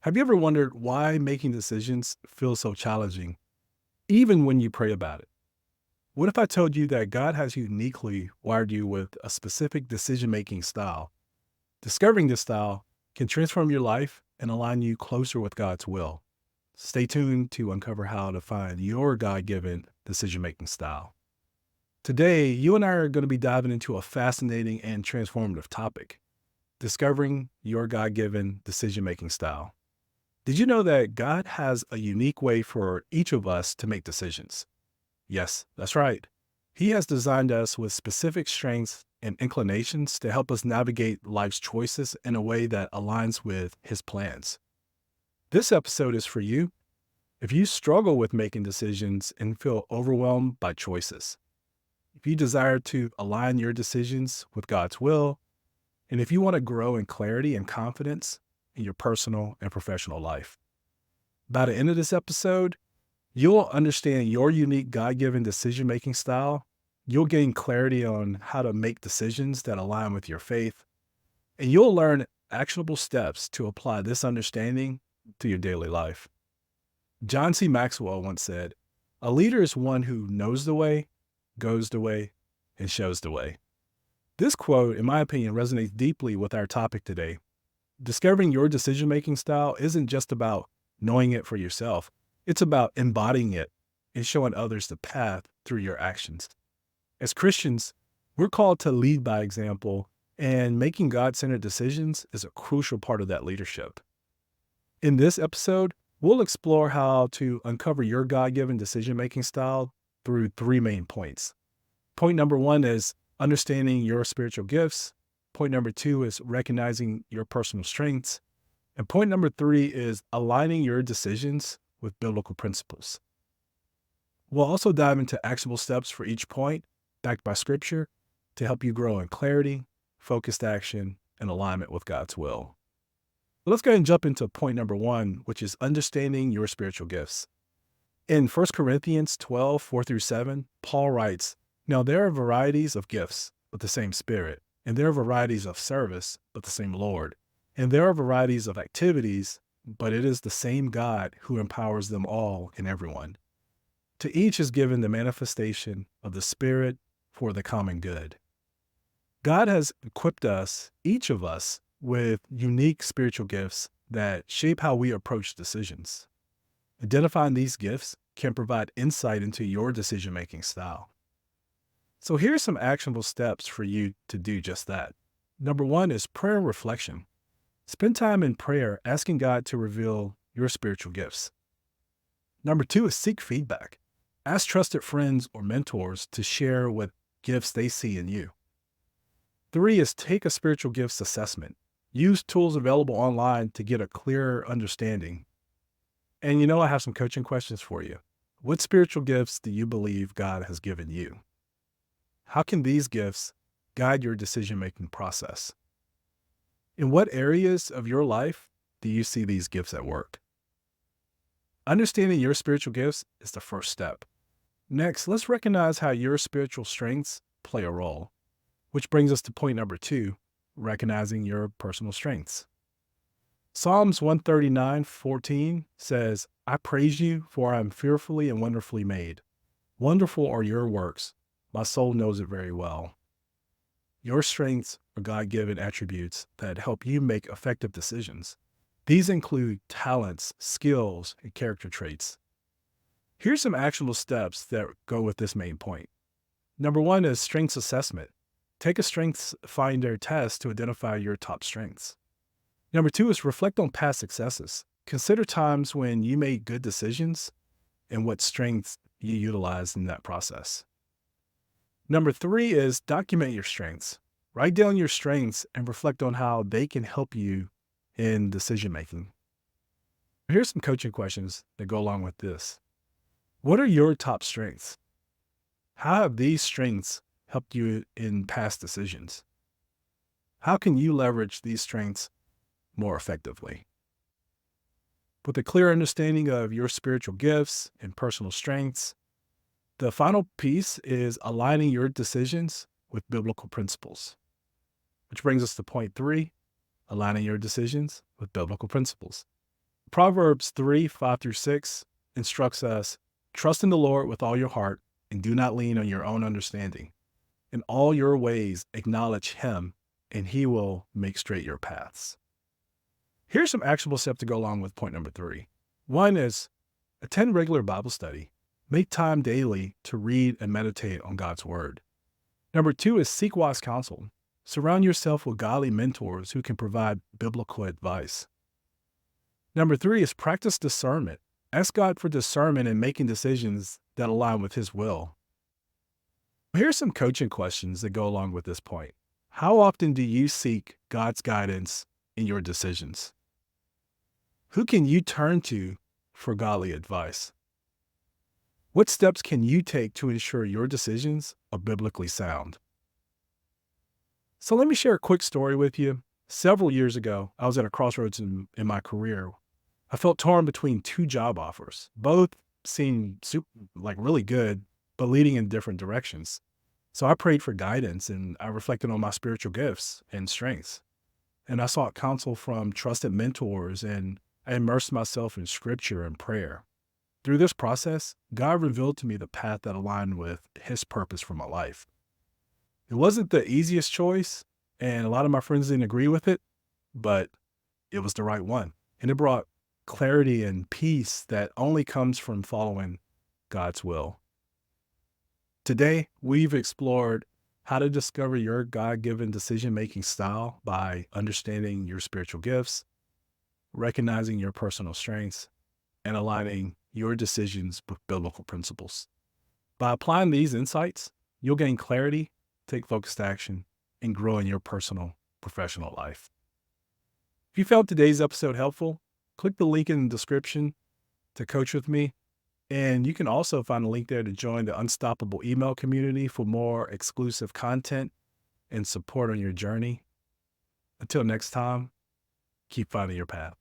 Have you ever wondered why making decisions feels so challenging, even when you pray about it? What if I told you that God has uniquely wired you with a specific decision making style? Discovering this style can transform your life and align you closer with God's will. Stay tuned to uncover how to find your God given decision making style. Today, you and I are going to be diving into a fascinating and transformative topic: discovering your God given decision making style. Did you know that God has a unique way for each of us to make decisions? Yes, that's right. He has designed us with specific strengths and inclinations to help us navigate life's choices in a way that aligns with His plans. This episode is for you if you struggle with making decisions and feel overwhelmed by choices, if you desire to align your decisions with God's will, and if you want to grow in clarity and confidence in your personal and professional life. By the end of this episode, you'll understand your unique God given decision making style. You'll gain clarity on how to make decisions that align with your faith, and you'll learn actionable steps to apply this understanding to your daily life. John C. Maxwell once said, "A leader is one who knows the way, goes the way, and shows the way." This quote, in my opinion, resonates deeply with our topic today. Discovering your decision making style isn't just about knowing it for yourself, it's about embodying it and showing others the path through your actions. As Christians, we're called to lead by example, and making God centered decisions is a crucial part of that leadership. In this episode, we'll explore how to uncover your God given decision making style through three main points. Point number one is understanding your spiritual gifts. Point number two is recognizing your personal strengths. And point number three is aligning your decisions with biblical principles. We'll also dive into actionable steps for each point, backed by scripture, to help you grow in clarity, focused action, and alignment with God's will. Let's go ahead and jump into point number one, which is understanding your spiritual gifts. In 1 Corinthians 12, 4 through 7, Paul writes, "Now there are varieties of gifts, but the same Spirit, and there are varieties of service, but the same Lord. And there are varieties of activities, but it is the same God who empowers them all and everyone. To each is given the manifestation of the Spirit for the common good." God has equipped us, each of us, with unique spiritual gifts that shape how we approach decisions. Identifying these gifts can provide insight into your decision-making style. So here are some actionable steps for you to do just that. Number one is prayer and reflection. Spend time in prayer asking God to reveal your spiritual gifts. Number two is seek feedback. Ask trusted friends or mentors to share what gifts they see in you. Three is take a spiritual gifts assessment. Use tools available online to get a clearer understanding. And I have some coaching questions for you. What spiritual gifts do you believe God has given you? How can these gifts guide your decision-making process? In what areas of your life do you see these gifts at work? Understanding your spiritual gifts is the first step. Next, let's recognize how your spiritual strengths play a role, which brings us to point number two, recognizing your personal strengths. Psalms 139:14 says, "I praise you, for I am fearfully and wonderfully made. Wonderful are your works. My soul knows it very well." Your strengths are God-given attributes that help you make effective decisions. These include talents, skills, and character traits. Here's some actionable steps that go with this main point. Number one is strengths assessment. Take a strengths finder test to identify your top strengths. Number two is reflect on past successes. Consider times when you made good decisions and what strengths you utilized in that process. Number three is document your strengths. Write down your strengths and reflect on how they can help you in decision making. Here's some coaching questions that go along with this. What are your top strengths? How have these strengths helped you in past decisions? How can you leverage these strengths more effectively? With a clear understanding of your spiritual gifts and personal strengths, the final piece is aligning your decisions with biblical principles, which brings us to point three, aligning your decisions with biblical principles. Proverbs 3:5-6 instructs us, trust in the Lord with all your heart and do not lean on your own understanding. In all your ways, acknowledge him and he will make straight your paths. Here's some actionable steps to go along with point number 3. One is attend regular Bible study. Make time daily to read and meditate on God's word. Number 2 is seek wise counsel. Surround yourself with godly mentors who can provide biblical advice. Number 3 is practice discernment. Ask God for discernment in making decisions that align with his will. Here's some coaching questions that go along with this point. How often do you seek God's guidance in your decisions? Who can you turn to for godly advice? What steps can you take to ensure your decisions are biblically sound? So let me share a quick story with you. Several years ago, I was at a crossroads in my career. I felt torn between 2 job offers. Both seemed really good, but leading in different directions. So I prayed for guidance and I reflected on my spiritual gifts and strengths. And I sought counsel from trusted mentors and I immersed myself in scripture and prayer. Through this process, God revealed to me the path that aligned with his purpose for my life. It wasn't the easiest choice, and a lot of my friends didn't agree with it, but it was the right one. And it brought clarity and peace that only comes from following God's will. Today, we've explored how to discover your God-given decision-making style by understanding your spiritual gifts, recognizing your personal strengths, and aligning your decisions with biblical principles. By applying these insights, you'll gain clarity, take focused action, and grow in your personal, professional life. If you found today's episode helpful, click the link in the description to coach with me. And you can also find a link there to join the Unstoppable email community for more exclusive content and support on your journey. Until next time, keep finding your path.